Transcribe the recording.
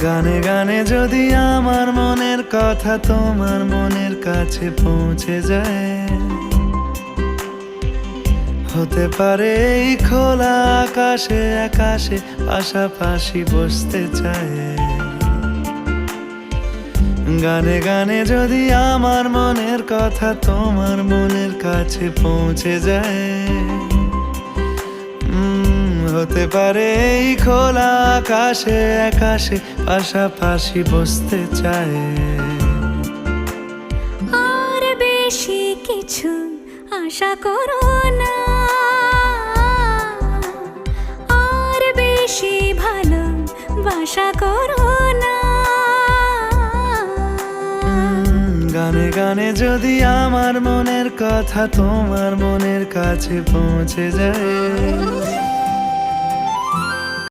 গানে গানে যদি আমার মনের কথা তোমার মনের কাছে পৌঁছে যায়, হতে পারে এই খোলা আকাশে আকাশে পাশাপাশি বসতে চায়। গানে গানে যদি আমার মনের কথা তোমার মনের কাছে পৌঁছে যায়, হতে পারে এই খোলা আকাশে আকাশে পাশাপাশি বসতে চায়। আর বেশি কিছু আশা করো না, আর বেশি ভালোবাসা করো না। গানে গানে যদি আমার মনের কথা তোমার মনের কাছে পৌঁছে যায়,